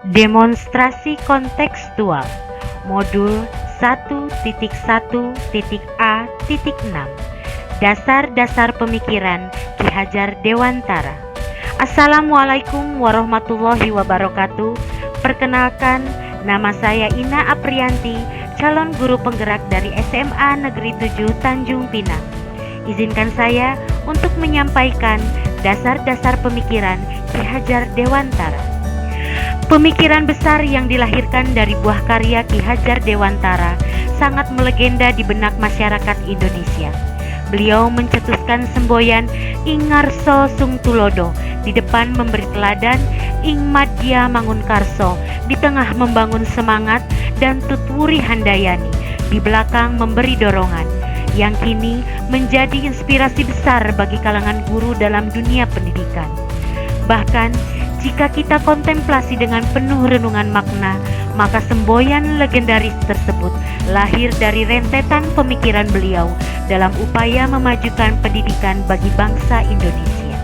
Demonstrasi kontekstual Modul 1.1.A.6 Dasar-dasar pemikiran Ki Hajar Dewantara. Assalamualaikum warahmatullahi wabarakatuh. Perkenalkan, nama saya Ina Aprianti, calon guru penggerak dari SMA Negeri 7 Tanjung Pinang. Izinkan saya untuk menyampaikan dasar-dasar pemikiran Ki Hajar Dewantara. Pemikiran besar yang dilahirkan dari buah karya Ki Hajar Dewantara sangat melegenda di benak masyarakat Indonesia. Beliau mencetuskan semboyan Ing Ngarso Sung Tulodo, di depan memberi teladan Ing Madya Mangun Karso, di tengah membangun semangat, dan Tutwuri Handayani di belakang memberi dorongan, yang kini menjadi inspirasi besar bagi kalangan guru dalam dunia pendidikan. Bahkan jika kita kontemplasi dengan penuh renungan makna, maka semboyan legendaris tersebut lahir dari rentetan pemikiran beliau dalam upaya memajukan pendidikan bagi bangsa Indonesia.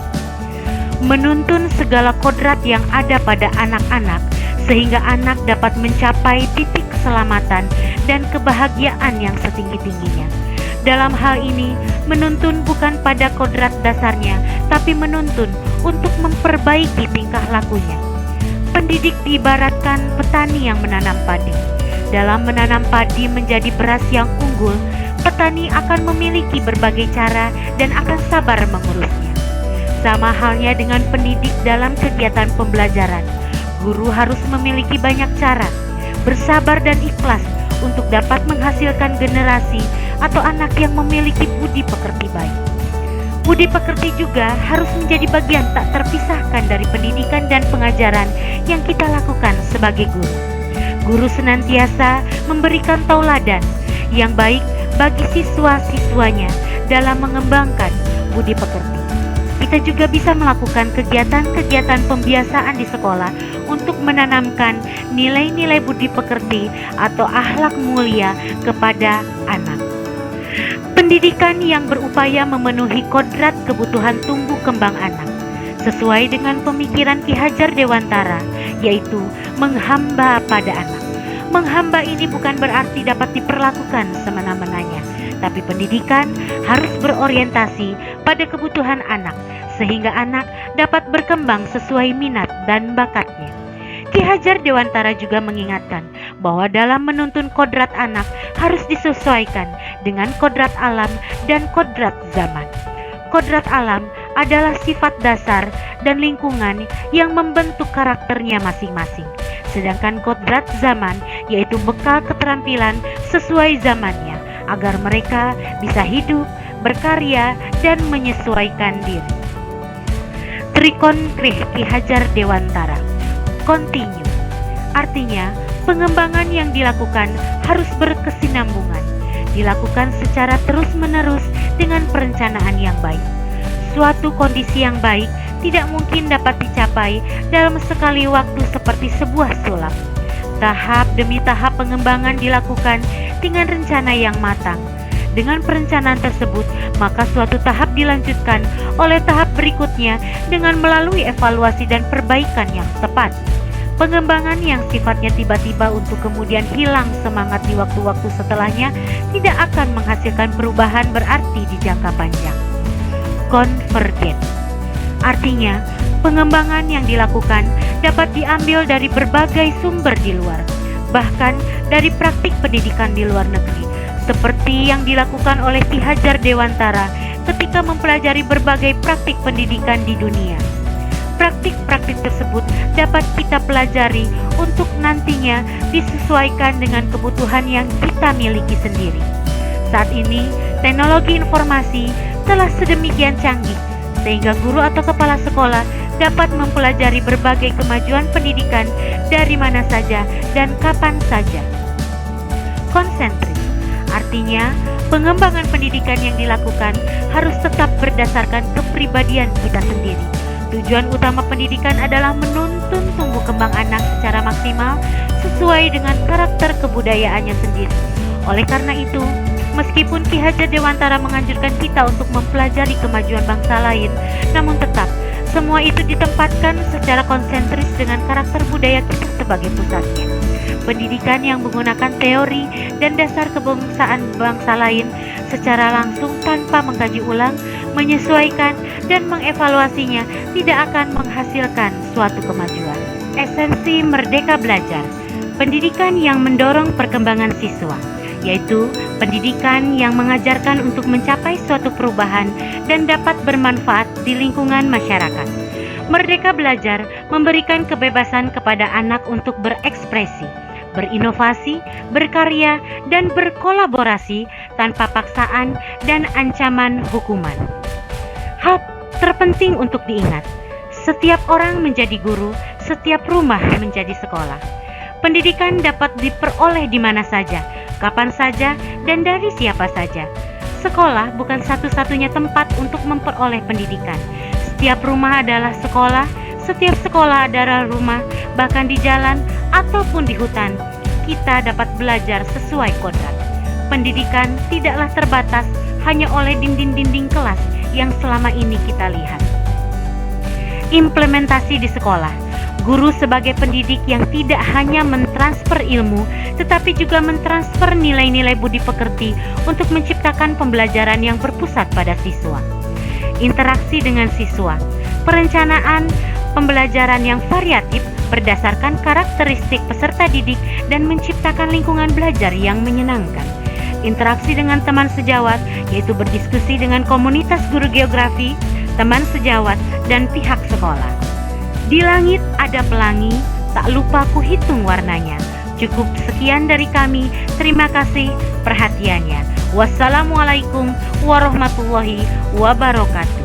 Menuntun segala kodrat yang ada pada anak-anak sehingga anak dapat mencapai titik keselamatan dan kebahagiaan yang setinggi-tingginya. Dalam hal ini, menuntun bukan pada kodrat dasarnya, tapi menuntun untuk memperbaiki tingkah lakunya. Pendidik diibaratkan petani yang menanam padi. Dalam menanam padi menjadi beras yang unggul, petani akan memiliki berbagai cara dan akan sabar mengurusnya. Sama halnya dengan pendidik dalam kegiatan pembelajaran. Guru harus memiliki banyak cara, bersabar dan ikhlas untuk dapat menghasilkan generasi atau anak yang memiliki budi pekerti baik. Budi pekerti juga harus menjadi bagian tak terpisahkan dari pendidikan dan pengajaran yang kita lakukan sebagai guru. Guru senantiasa memberikan tauladan yang baik bagi siswa-siswanya dalam mengembangkan budi pekerti. Kita juga bisa melakukan kegiatan-kegiatan pembiasaan di sekolah untuk menanamkan nilai-nilai budi pekerti atau akhlak mulia kepada anak. Pendidikan yang berupaya memenuhi kodrat kebutuhan tumbuh kembang anak sesuai dengan pemikiran Ki Hajar Dewantara, yaitu menghamba pada anak. Menghamba ini bukan berarti dapat diperlakukan semena-menanya, tapi pendidikan harus berorientasi pada kebutuhan anak sehingga anak dapat berkembang sesuai minat dan bakatnya. Ki Hajar Dewantara juga mengingatkan bahwa dalam menuntun kodrat anak harus disesuaikan dengan kodrat alam dan kodrat zaman. Kodrat alam adalah sifat dasar dan lingkungan yang membentuk karakternya masing-masing. Sedangkan kodrat zaman yaitu bekal keterampilan sesuai zamannya agar mereka bisa hidup, berkarya, dan menyesuaikan diri. Trikon Krih Ki Hajar Dewantara. Continue, artinya pengembangan yang dilakukan harus berkesinambungan, dilakukan secara terus-menerus dengan perencanaan yang baik. Suatu kondisi yang baik tidak mungkin dapat dicapai dalam sekali waktu seperti sebuah sulap. Tahap demi tahap pengembangan dilakukan dengan rencana yang matang. Dengan perencanaan tersebut, maka suatu tahap dilanjutkan oleh tahap berikutnya dengan melalui evaluasi dan perbaikan yang tepat. Pengembangan yang sifatnya tiba-tiba untuk kemudian hilang semangat di waktu-waktu setelahnya tidak akan menghasilkan perubahan berarti di jangka panjang. Konvergen, artinya pengembangan yang dilakukan dapat diambil dari berbagai sumber di luar, bahkan dari praktik pendidikan di luar negeri, seperti yang dilakukan oleh Ki Hajar Dewantara ketika mempelajari berbagai praktik pendidikan di dunia. Praktik-praktik tersebut dapat kita pelajari untuk nantinya disesuaikan dengan kebutuhan yang kita miliki sendiri. Saat ini, teknologi informasi telah sedemikian canggih sehingga guru atau kepala sekolah dapat mempelajari berbagai kemajuan pendidikan dari mana saja dan kapan saja. Konsentris, artinya pengembangan pendidikan yang dilakukan harus tetap berdasarkan kepribadian kita sendiri. Tujuan utama pendidikan adalah menuntun tumbuh kembang anak secara maksimal sesuai dengan karakter kebudayaannya sendiri. Oleh karena itu, meskipun Ki Hajar Dewantara menganjurkan kita untuk mempelajari kemajuan bangsa lain, namun tetap Semua itu ditempatkan secara konsentris dengan karakter budaya kita sebagai pusatnya. Pendidikan yang menggunakan teori dan dasar kebangsaan bangsa lain secara langsung tanpa mengkaji ulang, menyesuaikan, dan mengevaluasinya tidak akan menghasilkan suatu kemajuan. Esensi Merdeka Belajar, pendidikan yang mendorong perkembangan siswa, yaitu pendidikan yang mengajarkan untuk mencapai suatu perubahan dan dapat bermanfaat di lingkungan masyarakat. Merdeka Belajar memberikan kebebasan kepada anak untuk berekspresi, berinovasi, berkarya, dan berkolaborasi tanpa paksaan dan ancaman hukuman. Hal terpenting untuk diingat, setiap orang menjadi guru, setiap rumah menjadi sekolah. Pendidikan dapat diperoleh di mana saja, kapan saja, dan dari siapa saja. Sekolah bukan satu-satunya tempat untuk memperoleh pendidikan. Setiap rumah adalah sekolah, setiap sekolah adalah rumah, bahkan di jalan ataupun di hutan, kita dapat belajar sesuai kodrat. Pendidikan tidaklah terbatas hanya oleh dinding-dinding kelas yang selama ini kita lihat. Implementasi di sekolah. Guru sebagai pendidik yang tidak hanya mentransfer ilmu, tetapi juga mentransfer nilai-nilai budi pekerti untuk menciptakan pembelajaran yang berpusat pada siswa. Interaksi dengan siswa. Perencanaan pembelajaran yang variatif berdasarkan karakteristik peserta didik dan menciptakan lingkungan belajar yang menyenangkan. Interaksi dengan teman sejawat, yaitu berdiskusi dengan komunitas guru geografi, teman sejawat, dan pihak sekolah. Di langit ada pelangi, tak lupa ku hitung warnanya. Cukup sekian dari kami, terima kasih perhatiannya. Wassalamualaikum warahmatullahi wabarakatuh.